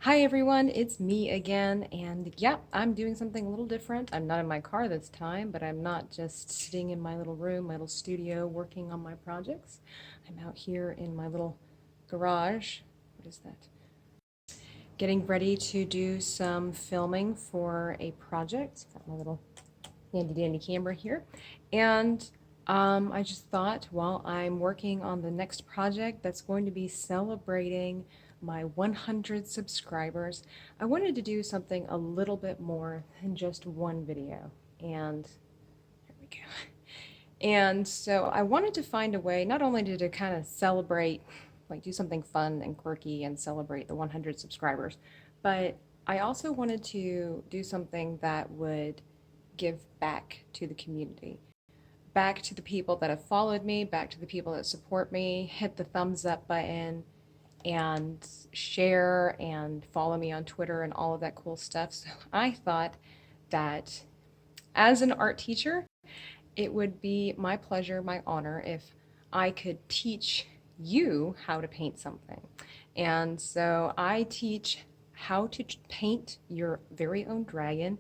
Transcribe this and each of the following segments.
Hi everyone, it's me again, and yeah, I'm doing something a little different. I'm not in my car this time, but I'm not just sitting in my little room, my little studio, working on my projects. I'm out here in my little garage. What is that? Getting ready to do some filming for a project. Got my little handy dandy camera here. And I just thought while I'm working on the next project that's going to be celebrating my 100 subscribers, I wanted to do something a little bit more than just one video. And here we go. And so I wanted to find a way not only to kind of celebrate, like do something fun and quirky and celebrate the 100 subscribers, but I also wanted to do something that would give back to the community, back to the people that have followed me, back to the people that support me. Hit the thumbs up button and share and follow me on Twitter and all of that cool stuff. So I thought that as an art teacher, it would be my pleasure, my honor, if I could teach you how to paint something. And so I teach how to paint your very own dragon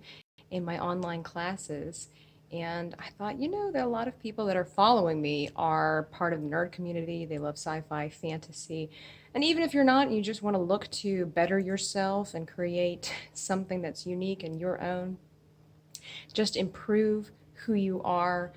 in my online classes. And I thought, that a lot of people that are following me are part of the nerd community. They love sci-fi, fantasy. And even if you're not, and you just want to look to better yourself and create something that's unique and your own, just improve who you are,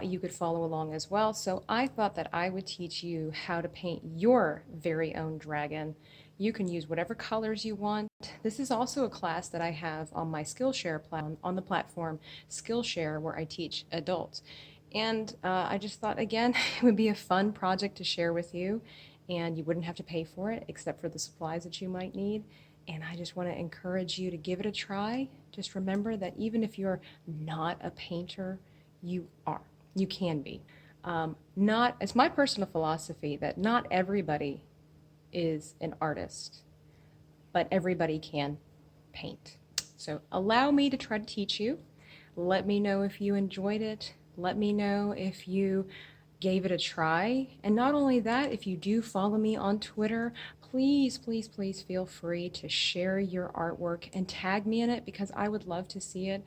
you could follow along as well. So I thought that I would teach you how to paint your very own dragon. You can use whatever colors you want. This is also a class that I have on my Skillshare on the platform Skillshare, where I teach adults. And I just thought, again, it would be a fun project to share with you, and you wouldn't have to pay for it except for the supplies that you might need. And I just want to encourage you to give it a try. Just remember that even if you're not a painter, you are. You can be. It's my personal philosophy that not everybody is an artist, but everybody can paint. So allow me to try to teach you. Let me know if you enjoyed it. Let me know if you gave it a try. And not only that, if you do follow me on Twitter, please, please, please feel free to share your artwork and tag me in it, because I would love to see it.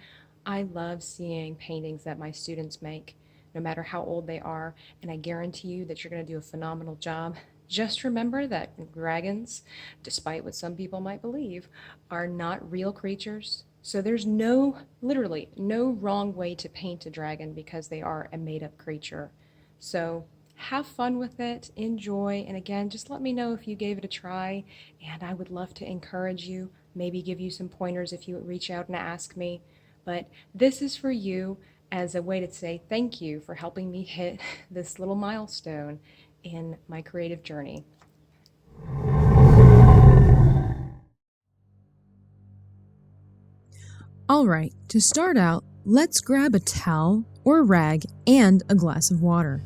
I love seeing paintings that my students make, no matter how old they are, and I guarantee you that you're going to do a phenomenal job. Just remember that dragons, despite what some people might believe, are not real creatures. So there's literally no wrong way to paint a dragon, because they are a made-up creature. So have fun with it, enjoy, and again, just let me know if you gave it a try, and I would love to encourage you, maybe give you some pointers if you reach out and ask me. But this is for you as a way to say thank you for helping me hit this little milestone in my creative journey. Alright, to start out, let's grab a towel or rag and a glass of water.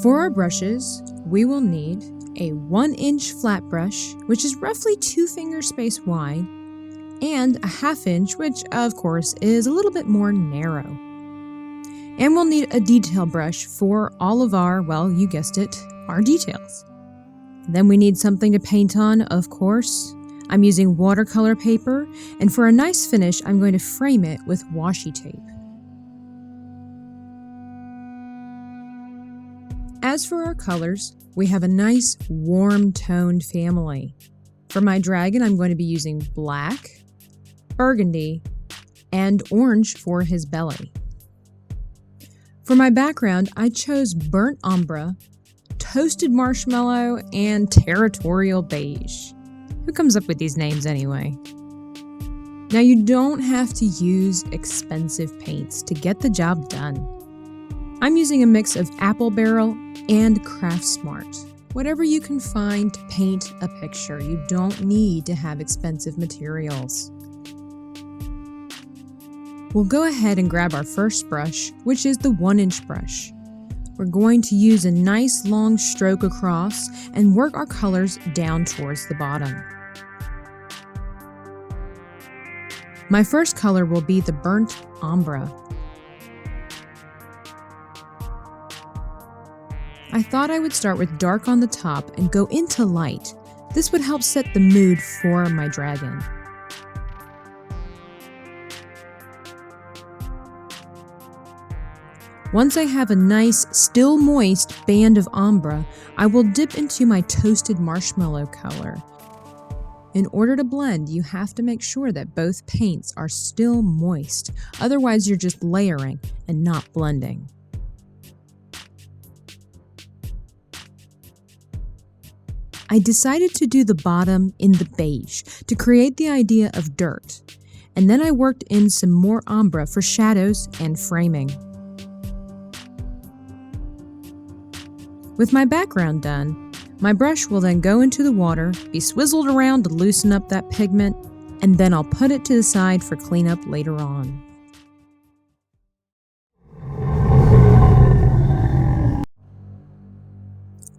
For our brushes, we will need a 1-inch flat brush, which is roughly 2 finger space wide, and a 1/2 inch, which of course is a little bit more narrow. And we'll need a detail brush for all of our, well, you guessed it, our details. Then we need something to paint on, of course. I'm using watercolor paper, and for a nice finish, I'm going to frame it with washi tape. As for our colors, we have a nice warm-toned family. For my dragon, I'm going to be using black, burgundy, and orange for his belly. For my background, I chose burnt umber, toasted marshmallow, and territorial beige. Who comes up with these names anyway? Now, you don't have to use expensive paints to get the job done. I'm using a mix of Apple Barrel and Craft Smart. Whatever you can find to paint a picture, you don't need to have expensive materials. We'll go ahead and grab our first brush, which is the 1-inch brush. We're going to use a nice long stroke across and work our colors down towards the bottom. My first color will be the burnt umber. I thought I would start with dark on the top and go into light, This would help set the mood for my dragon. Once I have a nice, still moist band of ombre, I will dip into my toasted marshmallow color. In order to blend, you have to make sure that both paints are still moist, otherwise you're just layering and not blending. I decided to do the bottom in the beige to create the idea of dirt, and then I worked in some more ombre for shadows and framing. With my background done, my brush will then go into the water, be swizzled around to loosen up that pigment, and then I'll put it to the side for cleanup later on.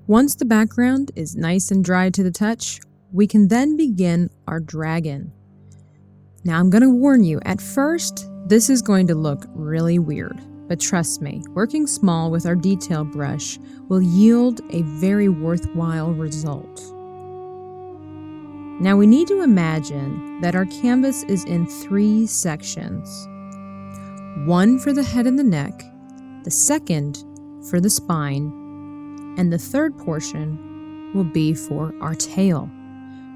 Once the background is nice and dry to the touch, we can then begin our dragon. Now I'm going to warn you, at first, this is going to look really weird. But trust me, working small with our detail brush will yield a very worthwhile result. Now we need to imagine that our canvas is in 3 sections. One for the head and the neck, the second for the spine, and the third portion will be for our tail.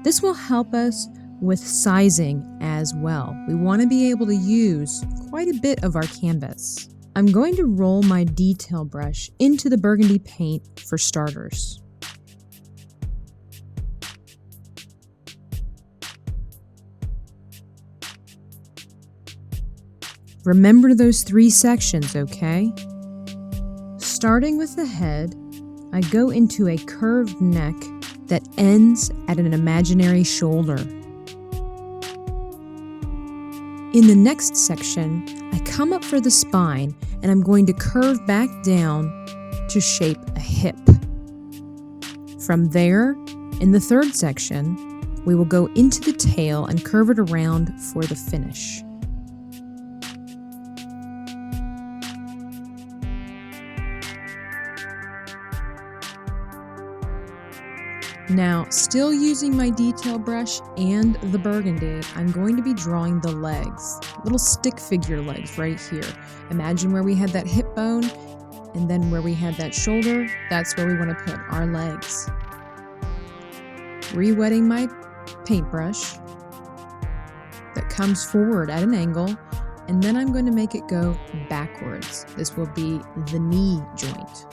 This will help us with sizing as well. We want to be able to use quite a bit of our canvas. I'm going to roll my detail brush into the burgundy paint for starters. Remember those 3 sections, okay? Starting with the head, I go into a curved neck that ends at an imaginary shoulder. In the next section, I come up for the spine and I'm going to curve back down to shape a hip. From there, in the third section, we will go into the tail and curve it around for the finish. Now, still using my detail brush and the burgundy, I'm going to be drawing the legs, little stick figure legs right here. Imagine where we had that hip bone, and then where we had that shoulder, that's where we want to put our legs. Re-wetting my paintbrush that comes forward at an angle, and then I'm going to make it go backwards. This will be the knee joint.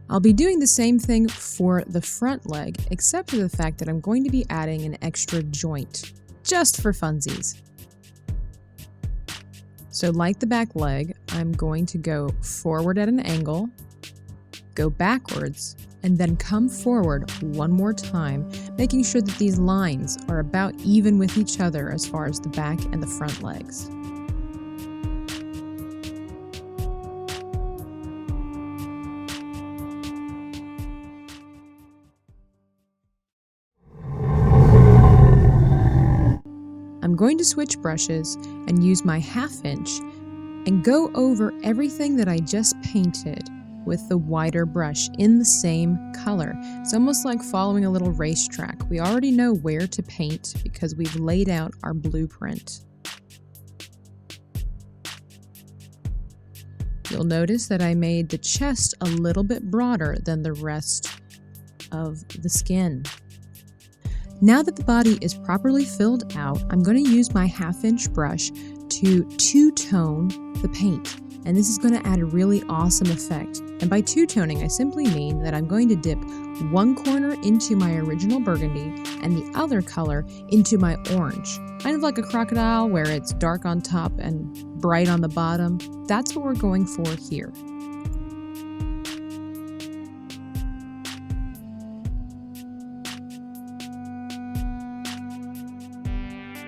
I'll be doing the same thing for the front leg, except for the fact that I'm going to be adding an extra joint, just for funsies. So like the back leg, I'm going to go forward at an angle, go backwards, and then come forward one more time, making sure that these lines are about even with each other as far as the back and the front legs. I'm going to switch brushes and use my 1/2 inch and go over everything that I just painted with the wider brush in the same color. It's almost like following a little racetrack. We already know where to paint because we've laid out our blueprint. You'll notice that I made the chest a little bit broader than the rest of the skin. Now that the body is properly filled out, I'm going to use my 1/2 inch brush to two-tone the paint. And this is going to add a really awesome effect. And by two-toning, I simply mean that I'm going to dip one corner into my original burgundy and the other color into my orange. Kind of like a crocodile where it's dark on top and bright on the bottom. That's what we're going for here.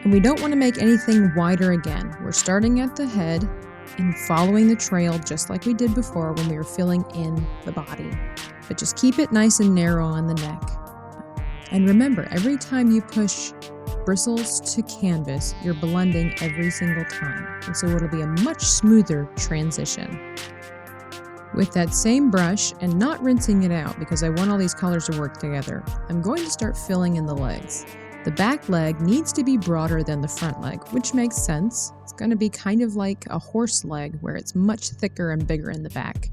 And we don't want to make anything wider again. We're starting at the head and following the trail just like we did before when we were filling in the body. But just keep it nice and narrow on the neck. And remember, every time you push bristles to canvas, you're blending every single time. And so it'll be a much smoother transition. With that same brush, and not rinsing it out because I want all these colors to work together, I'm going to start filling in the legs. The back leg needs to be broader than the front leg, which makes sense. It's going to be kind of like a horse leg where it's much thicker and bigger in the back.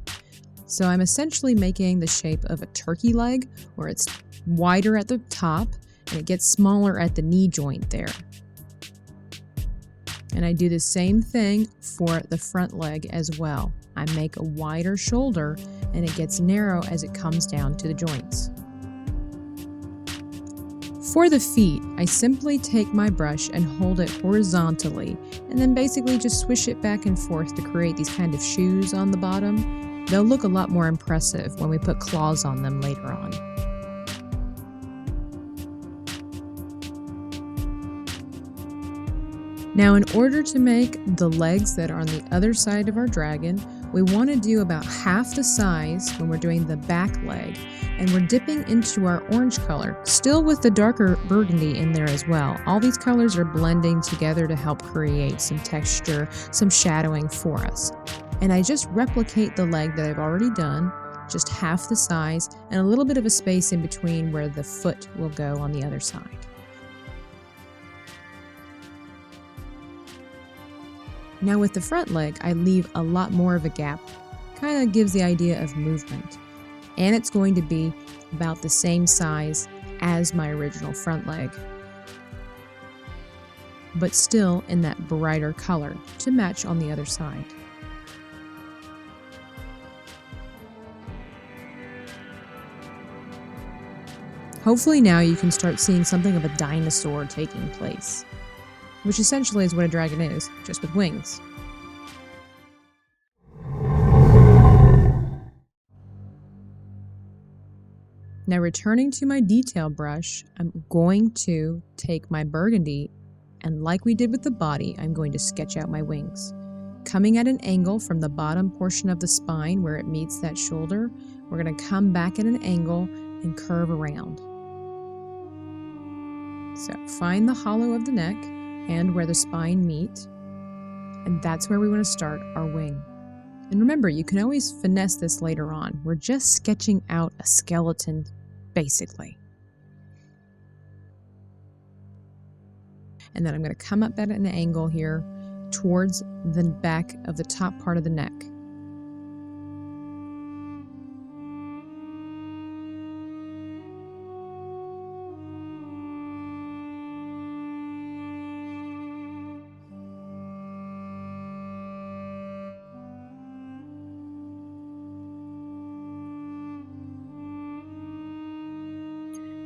So I'm essentially making the shape of a turkey leg, where it's wider at the top and it gets smaller at the knee joint there. And I do the same thing for the front leg as well. I make a wider shoulder and it gets narrow as it comes down to the joints. For the feet, I simply take my brush and hold it horizontally and then basically just swish it back and forth to create these kind of shoes on the bottom. They'll look a lot more impressive when we put claws on them later on. Now, in order to make the legs that are on the other side of our dragon, we want to do about half the size when we're doing the back leg, and we're dipping into our orange color, still with the darker burgundy in there as well. All these colors are blending together to help create some texture, some shadowing for us. And I just replicate the leg that I've already done, just half the size, and a little bit of a space in between where the foot will go on the other side. Now with the front leg, I leave a lot more of a gap. Kind of gives the idea of movement. And it's going to be about the same size as my original front leg, but still in that brighter color to match on the other side. Hopefully now you can start seeing something of a dinosaur taking place, which essentially is what a dragon is, just with wings. Now returning to my detail brush, I'm going to take my burgundy, and like we did with the body, I'm going to sketch out my wings. Coming at an angle from the bottom portion of the spine where it meets that shoulder, we're going to come back at an angle and curve around. So find the hollow of the neck and where the spine meet, and that's where we want to start our wing. And remember, you can always finesse this later on. We're just sketching out a skeleton, basically. And then I'm going to come up at an angle here towards the back of the top part of the neck.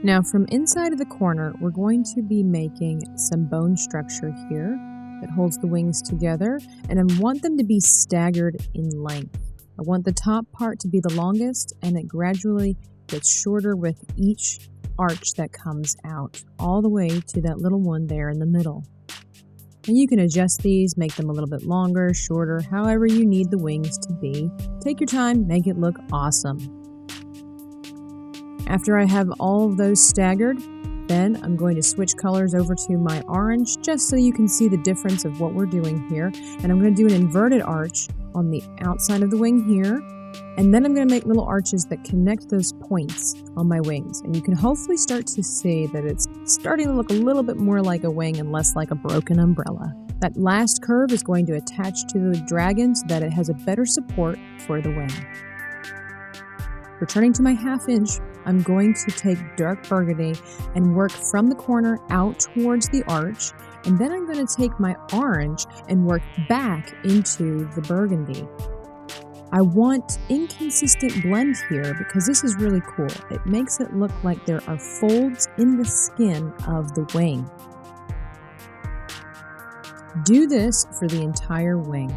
Now from inside of the corner, we're going to be making some bone structure here that holds the wings together, and I want them to be staggered in length. I want the top part to be the longest, and it gradually gets shorter with each arch that comes out, all the way to that little one there in the middle. And you can adjust these, make them a little bit longer, shorter, however you need the wings to be. Take your time, make it look awesome. After I have all of those staggered, then I'm going to switch colors over to my orange just so you can see the difference of what we're doing here. And I'm going to do an inverted arch on the outside of the wing here. And then I'm going to make little arches that connect those points on my wings. And you can hopefully start to see that it's starting to look a little bit more like a wing and less like a broken umbrella. That last curve is going to attach to the dragon so that it has a better support for the wing. Returning to my 1/2 inch, I'm going to take dark burgundy and work from the corner out towards the arch, and then I'm going to take my orange and work back into the burgundy. I want inconsistent blend here because this is really cool. It makes it look like there are folds in the skin of the wing. Do this for the entire wing.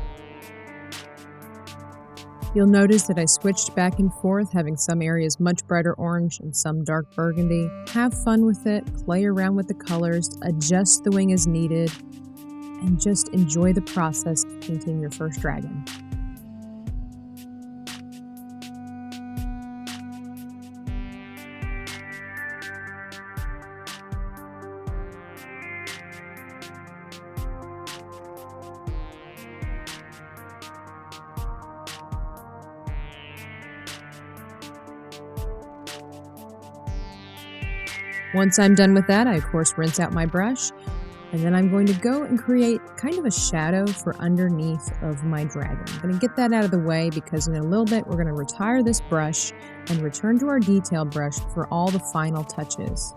You'll notice that I switched back and forth, having some areas much brighter orange and some dark burgundy. Have fun with it, play around with the colors, adjust the wing as needed, and just enjoy the process of painting your first dragon. Once I'm done with that, I of course rinse out my brush, and then I'm going to go and create kind of a shadow for underneath of my dragon. I'm going to get that out of the way because in a little bit we're going to retire this brush and return to our detail brush for all the final touches.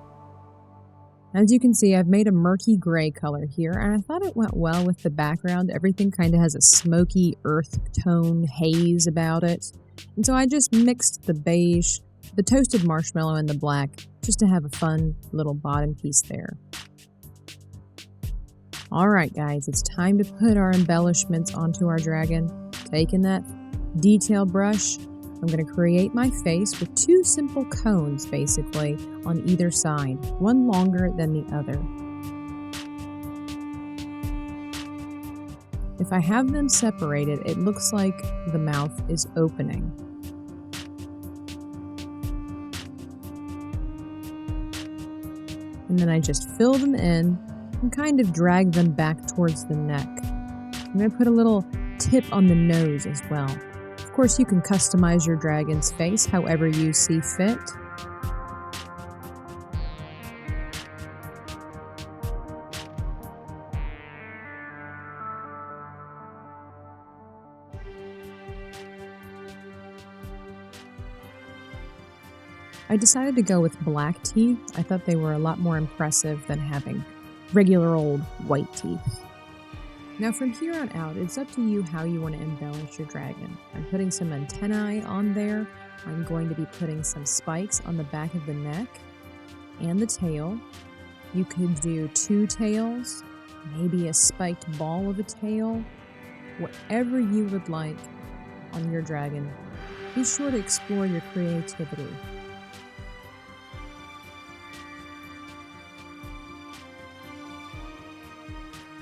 As you can see, I've made a murky gray color here, and I thought it went well with the background. Everything kind of has a smoky earth tone haze about it. And so I just mixed the beige, the toasted marshmallow, and the black just to have a fun little bottom piece there. Alright guys, it's time to put our embellishments onto our dragon. Taking that detail brush, I'm going to create my face with two simple cones, basically, on either side, one longer than the other. If I have them separated, it looks like the mouth is opening. And then I just fill them in and kind of drag them back towards the neck. I'm going to put a little tip on the nose as well. Of course, you can customize your dragon's face however you see fit. I decided to go with black teeth. I thought they were a lot more impressive than having regular old white teeth. Now from here on out, it's up to you how you want to embellish your dragon. I'm putting some antennae on there. I'm going to be putting some spikes on the back of the neck and the tail. You could do two tails, maybe a spiked ball of a tail, whatever you would like on your dragon. Be sure to explore your creativity.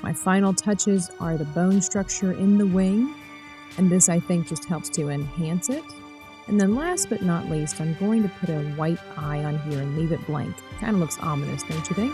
My final touches are the bone structure in the wing, and this I think just helps to enhance it. And then last but not least, I'm going to put a white eye on here and leave it blank. Kind of looks ominous, don't you think?